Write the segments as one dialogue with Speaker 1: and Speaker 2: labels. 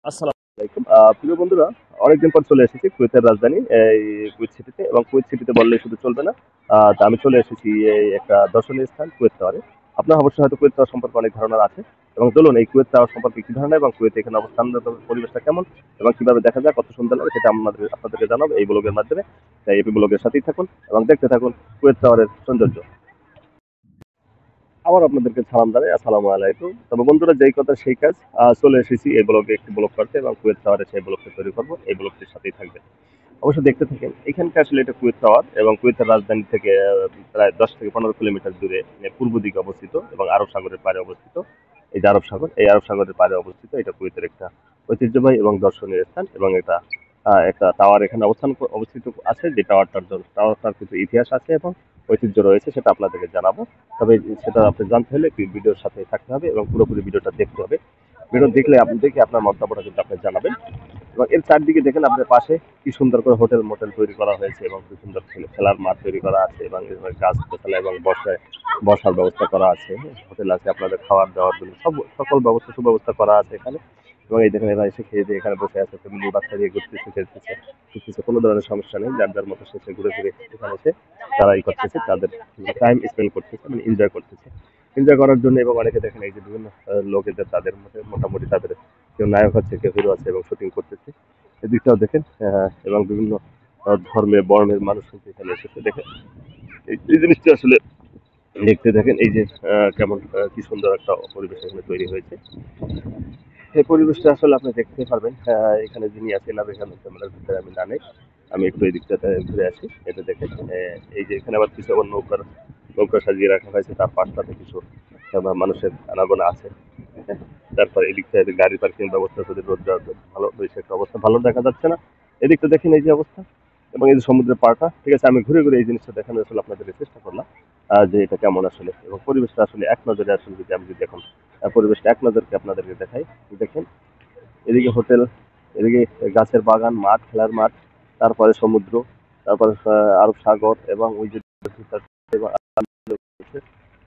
Speaker 1: আসসালামু আলাইকুম। প্রিয় বন্ধুরা, অনেকদিন পর চলে এসেছি কুয়েতের রাজধানী এই কুয়েত সিটিতে, এবং কুয়েত সিটিতে বললেই শুধু চলবে না। তা আমি চলে এসেছি এই একটা দর্শনীয় স্থান কুয়েত টাওয়ারে। আপনার অবশ্যই হয়তো কুয়েত টাওয়ার সম্পর্কে অনেক ধারণা আছে, এবং চলুন এই কুয়েত টাওয়ার সম্পর্কে কি ধারণা এবং কুয়েতে এখানে অবস্থান পরিবেশটা কেমন এবং কিভাবে দেখা যায়, কত সুন্দর লাগে, সেটা আপনাদেরকে জানাবো এই ব্লগের মাধ্যমে। তাই এপি ব্লগের সাথেই থাকুন এবং দেখতে থাকুন কুয়েত টাওয়ারের সৌন্দর্য। আবার আপনাদেরকে সালাম জানাই, আসসালামু আলাইকুম। তবে বন্ধুরা, যেই কথা সেই কাজ। চলে এসেছি এই ব্লগে একটি ব্লগ করতে, এবং কুয়েত টাওয়ারে সেই ব্লগটি তৈরি করবো। এই ব্লগটির সাথেই থাকবে, অবশ্যই দেখতে থাকেন। এখানকার আসলে এটা কুয়েত টাওয়ার, এবং কুয়েতের রাজধানী থেকে প্রায় 10 থেকে 15 কিলোমিটার দূরে পূর্ব দিকে অবস্থিত, এবং আরব সাগরের পাড়ে অবস্থিত। এই যে আরব সাগর, এই আরব সাগরের পাড়ে অবস্থিত এটা কুয়েতের একটা ঐতিহ্যবাহী এবং দর্শনীয় স্থান, এবং এটা একটা টাওয়ার এখানে অবস্থিত আছে। যে টাওয়ারটার কিছু ইতিহাস আছে এবং ঐতিহ্য রয়েছে, সেটা আপনাদেরকে জানাবো। তবে সেটা আপনি জানতে হলে ভিডিওর সাথে থাকতে হবে এবং পুরোপুরি ভিডিওটা দেখতে হবে। ভিডিও দেখলে আপনি দেখে আপনার মন্তব্যটা কিন্তু আপনি জানাবেন। এবং এর চারদিকে দেখেন আপনার পাশে কি সুন্দর করে হোটেল মোটেল তৈরি করা হয়েছে, এবং কি সুন্দর খেলার মাঠ তৈরি করা আছে, এবং এভাবে গাছ পালা এবং বসার ব্যবস্থা করা আছে। হোটেল আছে আপনাদের খাওয়ার দাওয়ার জন্য, সকল সুব্যবস্থা করা আছে এখানে। এবং এই দেখেন এরা এসে খেয়ে দিয়ে এখানে বসে আছে, ফ্যামিলি বাচ্চা দিয়ে ঘুরতেছে, খেলতেছে, কোনো ধরনের সমস্যা নেই। যার যার মতো শেষে ঘুরে ঘুরে এখানে এসে তারা করতেছে, তাদের টাইম স্পেন্ড করতেছে, মানে এনজয় করতেছে। এনজয় করার জন্য, এবং অনেকে দেখেন এই যে বিভিন্ন লোকেদের, তাদের মধ্যে মোটামুটি তাদের কেউ নায়ক হচ্ছে, কেউ হিরো আছে এবং শুটিং করতেছে। এদিকটাও দেখেন। এবং বিভিন্ন ধর্মের বর্ণের মানুষ কিন্তু এখানে এসেছে। দেখেন এই জিনিসটা আসলে দেখতে, দেখেন এই যে কেমন কি সুন্দর একটা পরিবেশ এখানে তৈরি হয়েছে। এই পরিবেশটা আসলে আপনি দেখতে পারবেন। এখানে যিনি আছেন, আর এখানে ক্যামেরার ভিতরে আমি না নেই, আমি একটু এই দিকটাতে ঘুরে আসি। এটা দেখেন। এই যে এখানে আবার কিছু আবার নৌকা সাজিয়ে রাখা হয়েছে, তার পাশটাতে কিছু মানুষের আনাগোনা আছে। হ্যাঁ, তারপর এদিকটা গাড়ি পার্কিং ব্যবস্থা, যদি রোদ দেওয়ার ভালো বেশি একটা অবস্থা ভালো দেখা যাচ্ছে না। এদিকটা দেখেন এই যে অবস্থা, এবং এই যে সমুদ্রের পাড়টা। ঠিক আছে, আমি ঘুরে ঘুরে এই জিনিসটা দেখানোর আসলে আপনাদেরকে চেষ্টা করলাম, যে এটা কেমন আসলে, এবং পরিবেশটা আসলে এক নজরে আসলে যদি আমি যদি এখন পরিবেশটা এক নজরকে আপনাদেরকে দেখাই। দেখেন এদিকে হোটেল, এদিকে গাছের বাগান, মাঠ, খেলার মাঠ, তারপরে সমুদ্র, তারপরে আরব সাগর, এবং ওই যে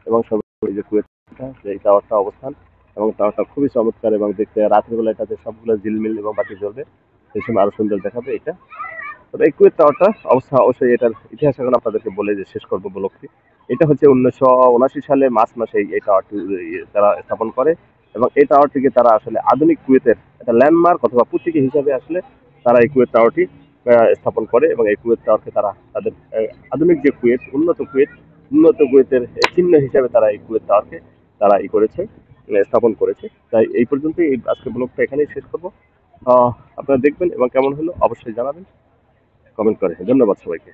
Speaker 1: এবং সব ওই যে কুয়েতটা, এই টাওয়ারটা অবস্থান। এবং টাওয়ারটা খুবই চমৎকার, এবং দেখতে রাতের বেলা এটাতে সবগুলো ঝিলমিল এবং বাতি জ্বলবে, সেই সময় আরো সুন্দর দেখাবে এটা। তবে এই কুয়েত টাওয়ারটা অবস্থা, অবশ্যই এটার ইতিহাস এখন আপনাদেরকে বলে যে শেষ করবো ব্লগটি। এটা হচ্ছে 1979 সালে মার্চ মাসে এই টাওয়ারটি তারা স্থাপন করে, এবং এই টাওয়ারটিকে তারা আসলে আধুনিক কুয়েতের একটা ল্যান্ডমার্ক অথবা প্রতীকী হিসাবে আসলে তারা এই কুয়েত টাওয়ারটি স্থাপন করে। এবং এই কুয়েত টাওয়ারকে তারা তাদের আধুনিক যে কুয়েত, উন্নত কুয়েতের চিহ্ন হিসাবে তারা এই কুয়েত টাওয়ারকে তারা করেছে, স্থাপন করেছে। তাই এই পর্যন্তই, এই আজকে ব্লগটা এখানেই শেষ করবো। আপনারা দেখবেন এবং কেমন হলো অবশ্যই জানাবেন কমেন্ট করে। ধন্যবাদ সবাইকে।